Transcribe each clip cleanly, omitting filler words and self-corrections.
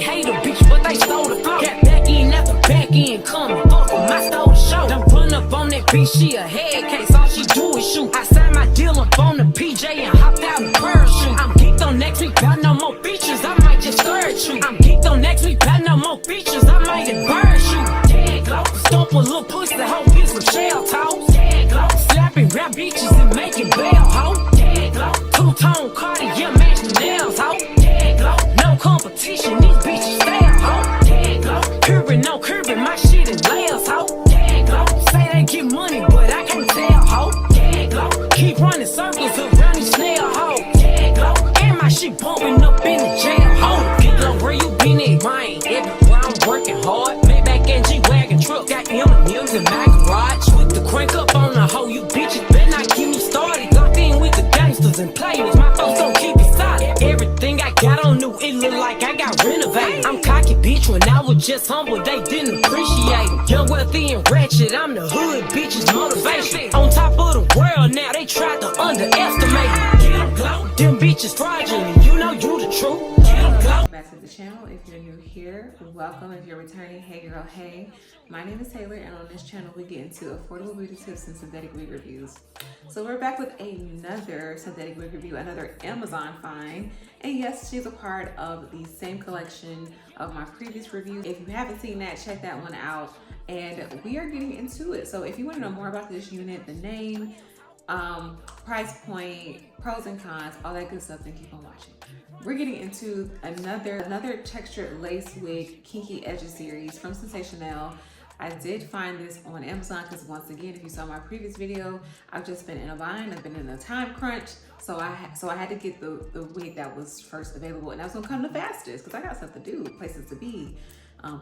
hate a bitch, but they stole the flow. Got back in after back end coming. Fuck with my stole the show. Done run up on that bitch, she a head case. All she do is shoot. I signed my deal up on the PJ and hopped out in parachute. I'm geeked on next week, got no more features. I might just scourge you. I'm geeked on next week, got no more features. I might embarrass you. Tag glow, stomp a little pussy, hoe get some shell toes. Tag glow, slapping rap bitches and making bail, hoe. Tag glow, two-tone Cartier matching nails, hoe. Tag glow, no competition, these bitches fail, hoe. Tag glow, curbing, no curbing, my shit is layers, hoe. Tag glow, say they get money, but I can't tell, hoe. Tag glow, keep running circles around these snail, hoe. Tag glow, and my shit bumping up in the jail, hoe. Get low, where you been at? Mine, everywhere I'm working hard. Maybach and G-Wagon truck, got M&M's in my garage. With the crank up on the hoe, you bitches better not get me started. Locked in with the gangsters and players, my folks don't keep it solid. Everything I got on new, it look like I got renovated. I'm cocky, bitch, when I was just humble, they didn't appreciate it. Young, wealthy, and ratchet, I'm the hood, bitches, motivation. On top of the world now, they tried to underestimate me. Get 'em glow, them bitches fraudulent, you know you the truth. Get 'em glow. Back to the channel. If you're new here, welcome. If you're returning, hey girl, hey. My name is Taylor, and on this channel we get into affordable beauty tips and synthetic wig reviews. So we're back with another synthetic wig review, another Amazon find. And yes, she's a part of the same collection of my previous review. If you haven't seen that, check that one out. And we are getting into it. So if you want to know more about this unit, the name, price point, pros and cons, all that good stuff, then keep on watching. We're getting into another textured lace wig Kinky Edges series from Sensationnel. I did find this on Amazon because once again, if you saw my previous video, I've just been in a bind. I've been in a time crunch, so I had to get the wig that was first available, and that was gonna come the fastest because I got stuff to do, places to be.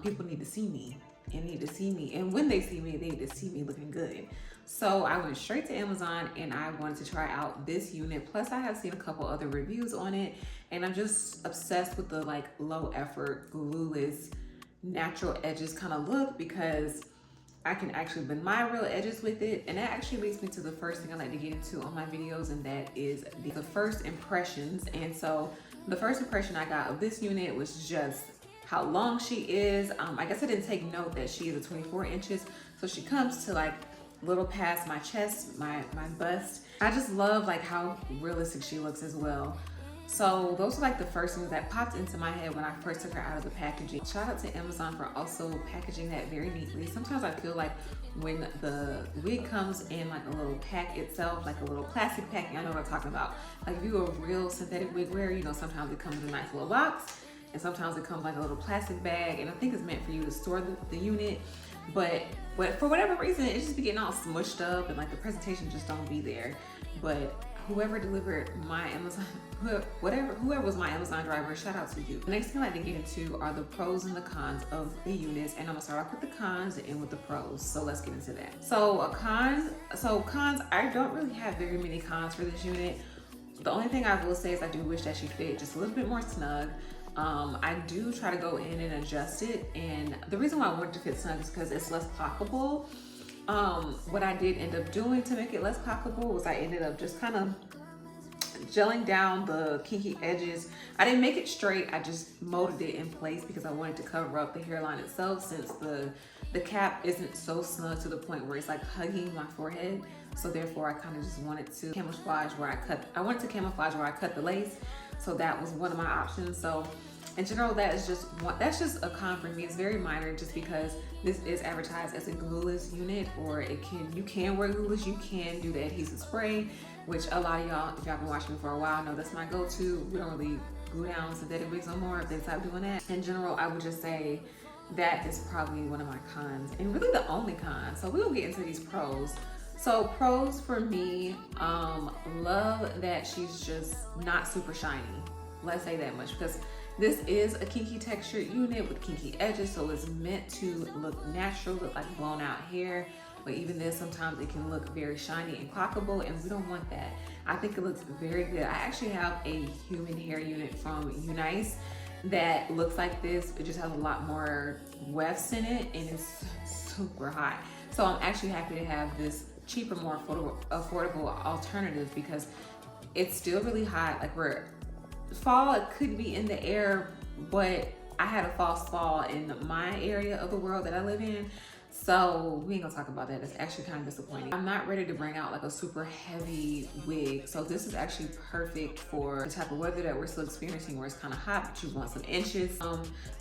People need to see me and when they see me, they need to see me looking good. So I went straight to Amazon and I wanted to try out this unit. Plus I have seen a couple other reviews on it, and I'm just obsessed with the like low effort, glueless, natural edges kind of look, because I can actually blend my real edges with it. And that actually leads me to the first thing I like to get into on my videos, and that is the first impressions. And so the first impression I got of this unit was just how long she is. I guess I didn't take note that she is a 24 inches. So she comes to like a little past my chest, my bust. I just love like how realistic she looks as well. So those are like the first things that popped into my head when I first took her out of the packaging. Shout out to Amazon for also packaging that very neatly. Sometimes I feel like when the wig comes in like a little pack itself, like a little plastic packing, I know what I'm talking about. Like if you're a real synthetic wig wearer, you know, sometimes it comes in a nice little box, and sometimes it comes like a little plastic bag, and I think it's meant for you to store the unit. But for whatever reason, it just be getting all smushed up, and like the presentation just don't be there. But whoever delivered my Amazon, whoever was my Amazon driver, shout out to you. The next thing I like to get into are the pros and the cons of the units, and I'm gonna start off with the cons and end with the pros. So let's get into that. So cons, I don't really have very many cons for this unit. The only thing I will say is I do wish that she fit just a little bit more snug. I do try to go in and adjust it, and the reason why I wanted to fit snug is because it's less pockable. What I did end up doing to make it less pockable was I ended up just kind of gelling down the kinky edges. I didn't make it straight, I just molded it in place because I wanted to cover up the hairline itself, since the cap isn't so snug to the point where it's like hugging my forehead. So therefore I kind of just wanted to camouflage where I cut the lace. So that was one of my options. So in general, that's just a con for me. It's very minor, just because this is advertised as a glueless unit, or you can wear glueless, you can do the adhesive spray, which a lot of y'all, if y'all been watching me for a while, know that's my go-to. We don't really glue down synthetic wigs no more. If they stop doing that, in general, I would just say that is probably one of my cons, and really the only con. So we'll get into these pros. So pros for me, love that she's just not super shiny. Let's say that much, because this is a kinky textured unit with kinky edges, so it's meant to look natural, look like blown out hair. But even then, sometimes it can look very shiny and clockable, and we don't want that. I think it looks very good. I actually have a human hair unit from Unice that looks like this. It just has a lot more wefts in it, and it's super hot. So I'm actually happy to have this cheaper, more affordable alternative, because it's still really hot. Like fall, it could be in the air, but I had a false fall in my area of the world that I live in. So we ain't gonna talk about that. It's actually kind of disappointing. I'm not ready to bring out like a super heavy wig. So this is actually perfect for the type of weather that we're still experiencing where it's kind of hot, but you want some inches.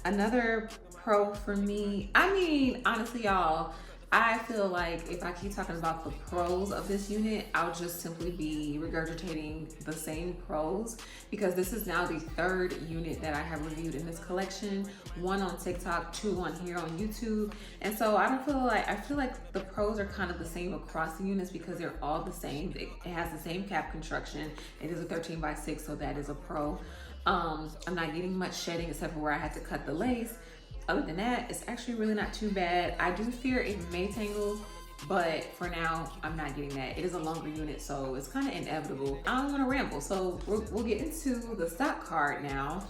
Another pro for me, I mean, honestly, y'all, I feel like if I keep talking about the pros of this unit, I'll just simply be regurgitating the same pros, because this is now the third unit that I have reviewed in this collection. One on TikTok, two on here on YouTube. And so I feel like the pros are kind of the same across the units because they're all the same. It has the same cap construction. It is a 13x6, so that is a pro. I'm not getting much shedding except for where I had to cut the lace. Other than that, it's actually really not too bad. I do fear it may tangle, but for now, I'm not getting that. It is a longer unit, so it's kind of inevitable. I don't want to ramble, so we'll get into the stock card now.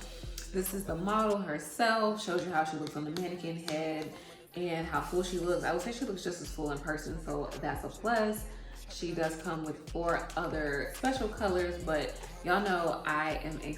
This is the model herself, shows you how she looks on the mannequin head and how full she looks. I would say she looks just as full in person, so that's a plus. She does come with 4 other special colors, but y'all know I am a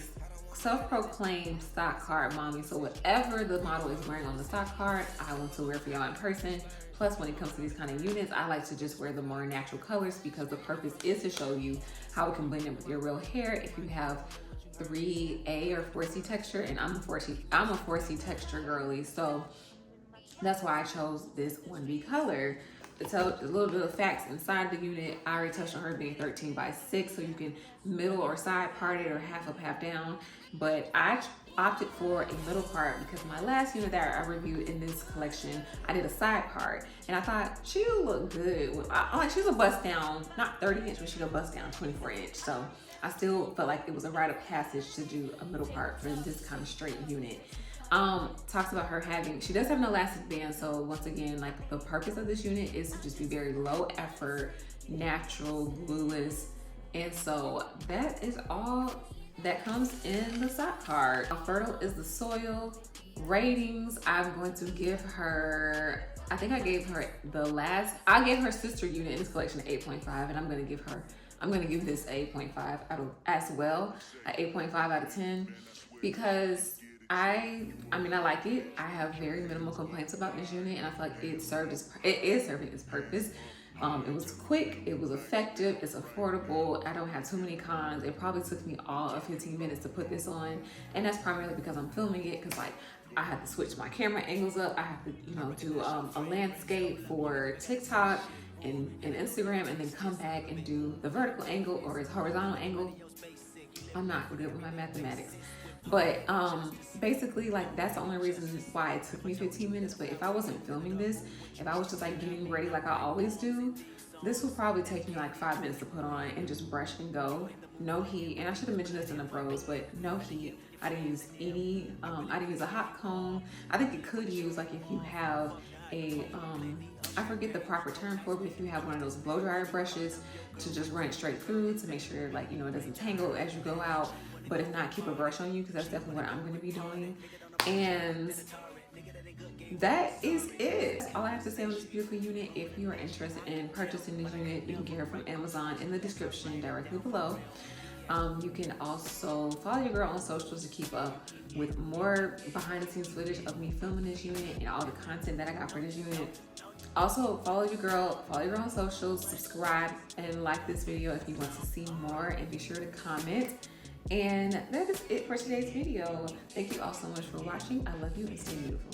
self-proclaimed stock card mommy, so whatever the model is wearing on the stock card, I want to wear for y'all in person. Plus, when it comes to these kind of units, I like to just wear the more natural colors because the purpose is to show you how it can blend in with your real hair if you have 3A or 4C texture, and I'm a 4C texture girly, so that's why I chose this 1B color. To tell a little bit of facts inside the unit, I already touched on her being 13x6, so you can middle or side part it or half up, half down. But I opted for a middle part because my last unit that I reviewed in this collection, I did a side part, and I thought she'll look good. She's a bust down, not 30 inch, but she's a bust down 24 inch. So I still felt like it was a rite of passage to do a middle part for this kind of straight unit. Talks about her she does have an elastic band, so once again, like, the purpose of this unit is to just be very low effort, natural, glueless, and so that is all that comes in the stock card. How fertile is the soil? Ratings, I'm going to give her, I think I gave her I gave her sister unit in this collection an 8.5, and I'm gonna give this 8.5 as well, an 8.5 out of 10, because I mean, I like it. I have very minimal complaints about this unit, and I feel like it is serving its purpose. It was quick, it was effective, it's affordable. I don't have too many cons. It probably took me all of 15 minutes to put this on, and that's primarily because I'm filming it, because like I have to switch my camera angles up. I have to, do a landscape for TikTok and Instagram, and then come back and do the vertical angle or its horizontal angle. I'm not good with my mathematics. But basically, like, that's the only reason why it took me 15 minutes. But if I wasn't filming this, if I was just like getting ready like I always do, this would probably take me like 5 minutes to put on and just brush and go. No heat, and I should have mentioned this in the pros, but no heat. I didn't use any, I didn't use a hot comb. I think it could use, like, if you have a, I forget the proper term for it, but if you have one of those blow dryer brushes, to just run it straight through to make sure, like, it doesn't tangle as you go out. But if not, keep a brush on you, because that's definitely what I'm going to be doing. And that is it. That's all I have to say on this beautiful unit. If you are interested in purchasing this unit, you can get her from Amazon in the description directly below. You can also follow your girl on socials to keep up with more behind the scenes footage of me filming this unit and all the content that I got for this unit. Also, follow your girl on socials, subscribe, and like this video if you want to see more, and be sure to comment. And that is it for today's video. Thank you all so much for watching. I love you and stay beautiful.